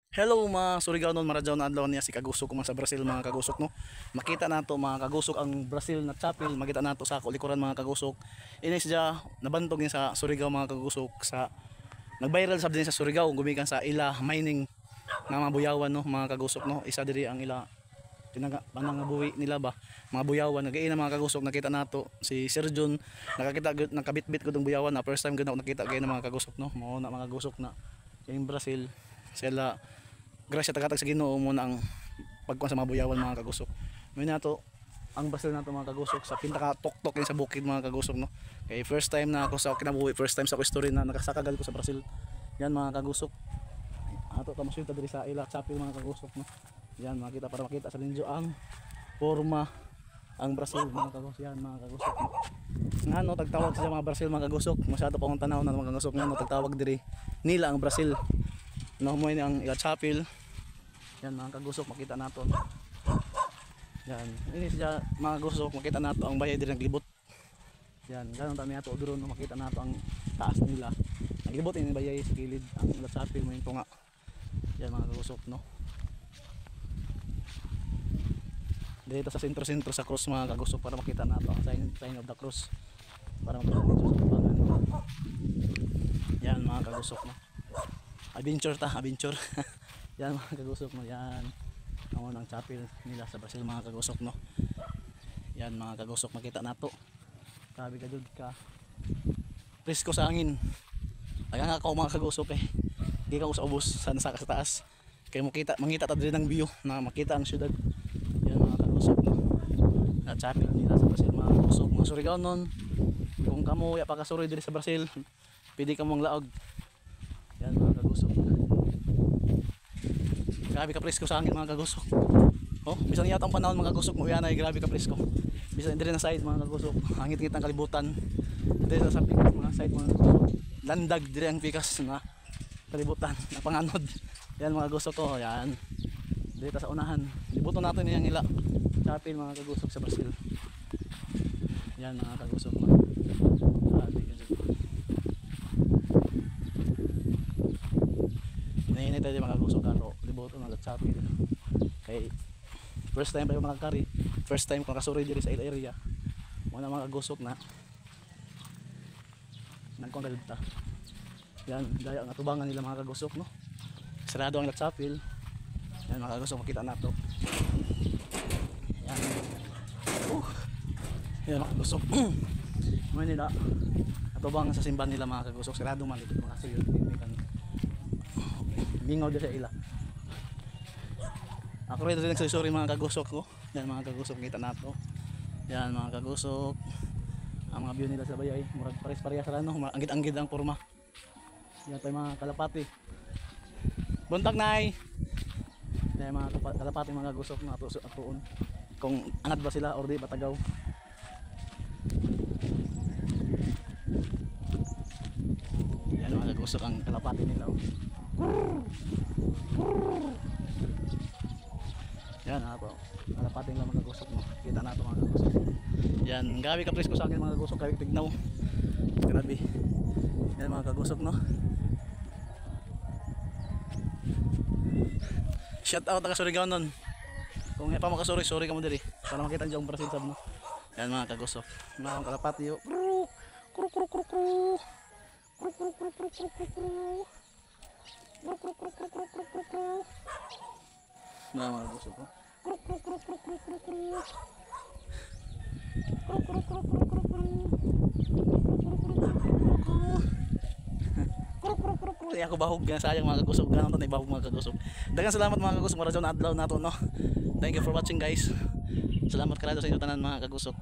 Hello mga Surigao non maradyaw na adlaw niya si Kagusok man sa Brazil mga Kagusok no. Makita nato mga Kagusok ang Brazil na chapel, makita nato sa kulikuran mga Kagusok. Inis dia nabantog niya sa Surigao mga Kagusok sa nag-viral sab din sa Surigao gumikan sa ila mining nga mga buyawan no mga Kagusok no. Isa diri ang ila panangabuhi nila ba mga buyawan nagaina mga Kagusok. Nakita nato si Sir John nakakita nakabitbit ko tong buyawan na first time gud ako nakita gay na mga Kagusok no. Mao na mga Kagusok na yung Brazil sila grasya tagatag sa Ginoo mo na ang pagkuan sa mga buyawan mga Kagusok. May nato ang Brazil nato mga Kagusok sa pinaka tuktok sa bukid mga Kagusok no. Kay first time na ako sa kinabuhi, first time sa ako story na nakasakagal ko sa Brazil. Yan mga Kagusok. Ato ta mosunta diri sa ila chapel mga Kagusok no. Yan makita para makita sa linjo ang forma ang Brazil mga Kagusok. Yan mga Kagusok. Ngano tagtawag sa mga Brazil mga Kagusok. Masyado pa akong tanaw na mga Kagusok ngano tagtawag diri nila ang Brazil. No mo ni ang ila chapel. Yan mga Kagusok makita nato. Yan, ini siya mga Kagusok makita nato ang bayay diri naglibot. Yan, ganon ta nato duro no makita nato ang taas nila. Naglibot ini bayay sa gilid ang ila chapel mo yung tunga. Yan mga Kagusok no. Dito sa sentro-sentro sa cross mga Kagusok para makita nato ang sign of the cross. Para makita dito sa tubangan. Yan mga Kagusok no. Adventure. Yan mga Kagusok no, yan ang chapel nila sa Brazil mga Kagusok no. Yan mga Kagusok makita nato. Grabe ka jud ka. Presko sa hangin. Kaya nga ako mga Kagusok eh. Di ka ko sa ubos sa nasa sa taas. Kaya mangita ta diri ng view na makita ang syudad. Yan mga Kagusok no. Na chapel nila sa Brazil mga Kagusok. Mga Surigao non. Kung kamo ya pa kasuroy diri sa Brazil, pwede ka mong laog. Yan mga Kagusok. Grabe ka presko sa hangin mga Kagusok. Oh, bisan yata ang panahon mga Kagusok mo yan ay grabe ka presko. Bisan dire na side mga Kagusok, hangit-ngit ang kalibutan. Dire sa pikas mga side mga Kagusok. Landag dire ang pikas na kalibutan, na panganod. Yan mga Kagusok ko, yan. Dito sa unahan. Libuton natin yang ila chapel mga Kagusok sa Brazil. Yan mga Kagusok mo. Nainit tayo mga Kagusok ano, libuton ng chapel. Kay first time pa yung mga kari, first time kong kasuri diri sa area. Muna mga Kagusok na nagkong kalita. Yan, daya ang atubangan nila mga Kagusok no. Sarado ang chapel. Yan mga Kagusok makita nato. Yan. Yan mga Kagusok. Mo nila atubangan sa simbahan nila mga Kagusok. Sarado man ito mga suyo. Mingaw din sa ila. Ako rin nagsusuri mga Kagusok ko. Yan mga Kagusok kita nato. Yan mga Kagusok. Ang mga view nila sa bayay, murag pares-pareha sa ano, anggid-anggid ang porma. Yan tayo mga kalapati. Buntag nay. Yan mga kalapati mga Kagusok na atuon. Kung anad ba sila or di batagaw. Yan mga Kagusok ang kalapati nila. Yan po. Kalapating lang mga Kagusok mo. Kita nato mga Kagusok. Yan, gabi ka presko sa akin mga Kagusok, gabi tignaw. Grabe. Yan mga Kagusok no. Shout out taga Surigao non. Kung pa makasuri, sorry ka mo diri para makita niyo ang Brazil sab no. Yan mga Kagusok. Mga kalapati yo. Kru kru kru kru. Kru kru kru kru kru kru. Nah, mga Kagusok ko. Ako bahog nga sayang mga Kagusok, ganun to na ibahog mga Kagusok. Daghang salamat mga Kagusok, maradyaw na adlaw nato no. Thank you for watching guys. Salamat kada sa inyo tanan mga Kagusok.